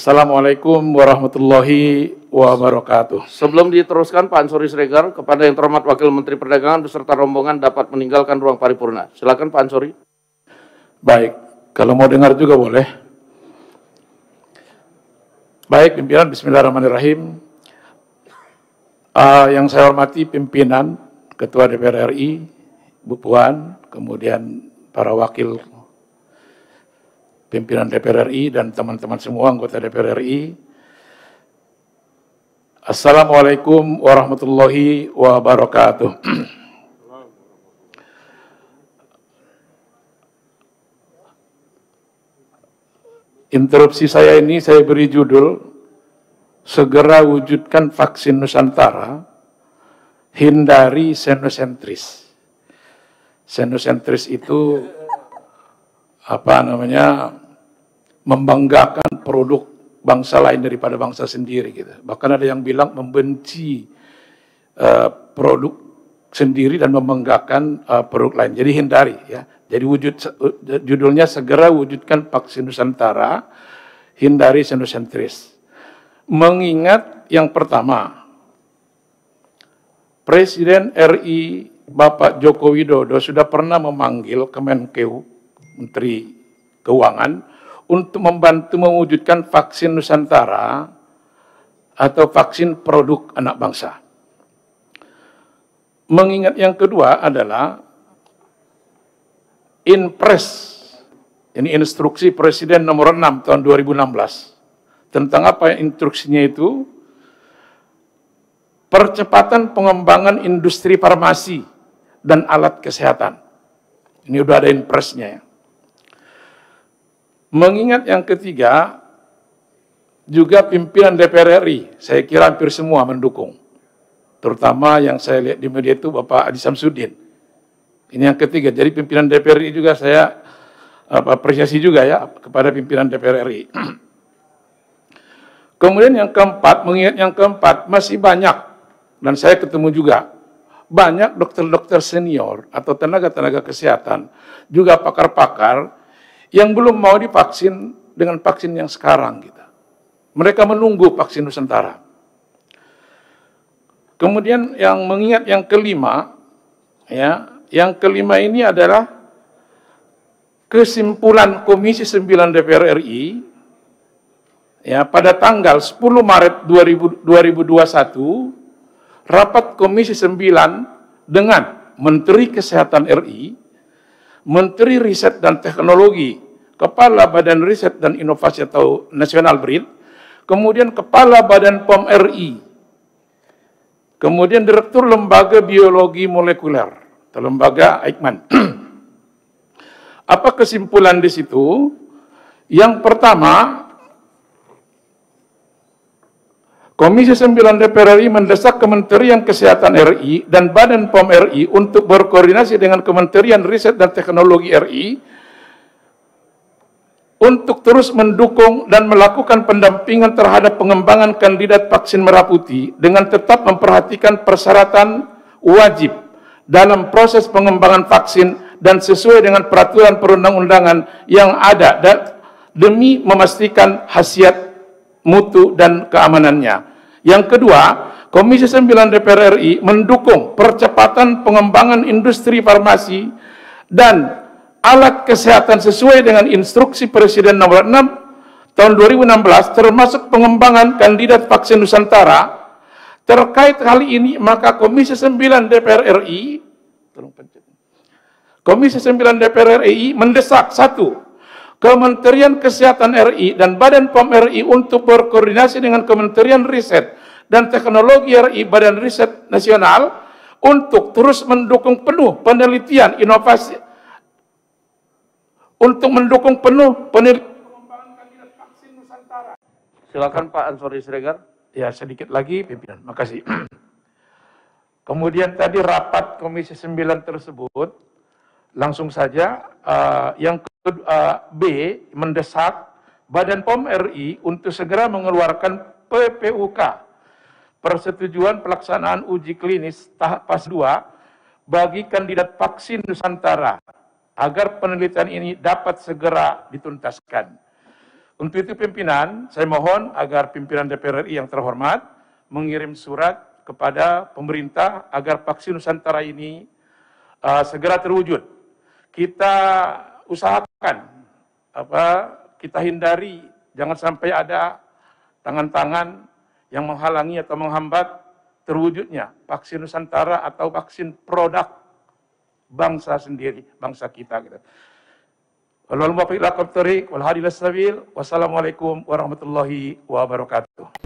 Assalamualaikum warahmatullahi wabarakatuh. Sebelum diteruskan Pak Ansori Siregar, kepada yang terhormat Wakil Menteri Perdagangan beserta rombongan dapat meninggalkan ruang paripurna. Silakan Pak Ansori. Baik, kalau mau dengar juga boleh. Baik, pimpinan, bismillahirrahmanirrahim. Yang saya hormati pimpinan, Ketua DPR RI, Bu Puan, kemudian para wakil pimpinan DPR RI dan teman-teman semua anggota DPR RI. Assalamualaikum warahmatullahi wabarakatuh. Interupsi saya ini saya beri judul, segera wujudkan vaksin Nusantara, hindari xenosentris. Xenosentris itu membanggakan produk bangsa lain daripada bangsa sendiri gitu. Bahkan ada yang bilang membenci produk sendiri dan membanggakan produk lain. Jadi hindari ya. Jadi judulnya segera wujudkan vaksin Nusantara, hindari xenosentris. Mengingat yang pertama, Presiden RI Bapak Joko Widodo sudah pernah memanggil Kemenkeu, Menteri Keuangan, untuk membantu mewujudkan vaksin Nusantara atau vaksin produk anak bangsa. Mengingat yang kedua adalah Inpres, ini instruksi Presiden nomor 6 tahun 2016. Tentang apa instruksinya itu? Percepatan pengembangan industri farmasi dan alat kesehatan. Ini udah ada Inpresnya ya. Mengingat yang ketiga, juga pimpinan DPR RI, saya kira hampir semua mendukung. Terutama yang saya lihat di media itu Bapak Adi Samsudin. Ini yang ketiga, jadi pimpinan DPR RI juga saya apresiasi juga ya kepada pimpinan DPR RI. Kemudian yang keempat, mengingat yang keempat, masih banyak, dan saya ketemu juga, banyak dokter-dokter senior atau tenaga-tenaga kesehatan, juga pakar-pakar, yang belum mau divaksin dengan vaksin yang sekarang gitu. Mereka menunggu vaksin Nusantara. Kemudian yang mengingat yang kelima, ya, yang kelima ini adalah kesimpulan Komisi 9 DPR RI ya pada tanggal 10 Maret 2021, rapat Komisi 9 dengan Menteri Kesehatan RI, Menteri Riset dan Teknologi, Kepala Badan Riset dan Inovasi atau Nasional BRIN, kemudian Kepala Badan POM RI, kemudian Direktur Lembaga Biologi Molekuler atau Lembaga Eijkman. Apa kesimpulan di situ? Yang pertama, Komisi 9 DPR RI mendesak Kementerian Kesehatan RI dan Badan POM RI untuk berkoordinasi dengan Kementerian Riset dan Teknologi RI untuk terus mendukung dan melakukan pendampingan terhadap pengembangan kandidat vaksin merah putih dengan tetap memperhatikan persyaratan wajib dalam proses pengembangan vaksin dan sesuai dengan peraturan perundang-undangan yang ada dan demi memastikan khasiat mutu dan keamanannya. Yang kedua, Komisi 9 DPR RI mendukung percepatan pengembangan industri farmasi dan alat kesehatan sesuai dengan instruksi Presiden nomor 6 tahun 2016 termasuk pengembangan kandidat vaksin Nusantara. Terkait hal ini, maka Komisi 9 DPR RI mendesak: 1. Kementerian Kesehatan RI dan Badan POM RI untuk berkoordinasi dengan Kementerian Riset dan Teknologi RI, Badan Riset Nasional, untuk terus mendukung penuh penelitian inovasi, untuk mendukung penuh penelitian pengembangan kandidat vaksin Nusantara. Silakan Pak Ansori Siregar. Ya, sedikit lagi pimpinan, makasih. Kemudian tadi rapat Komisi 9 tersebut, langsung saja yang B mendesak Badan POM RI untuk segera mengeluarkan PPUK, persetujuan pelaksanaan uji klinis tahap fase 2 bagi kandidat vaksin Nusantara agar penelitian ini dapat segera dituntaskan. Untuk itu pimpinan, saya mohon agar pimpinan DPR RI yang terhormat mengirim surat kepada pemerintah agar vaksin Nusantara ini segera terwujud. Kita usahakan, kita hindari jangan sampai ada tangan-tangan yang menghalangi atau menghambat terwujudnya vaksin Nusantara atau vaksin produk bangsa sendiri, bangsa kita. Gitu. Wassalamualaikum warahmatullahi wabarakatuh.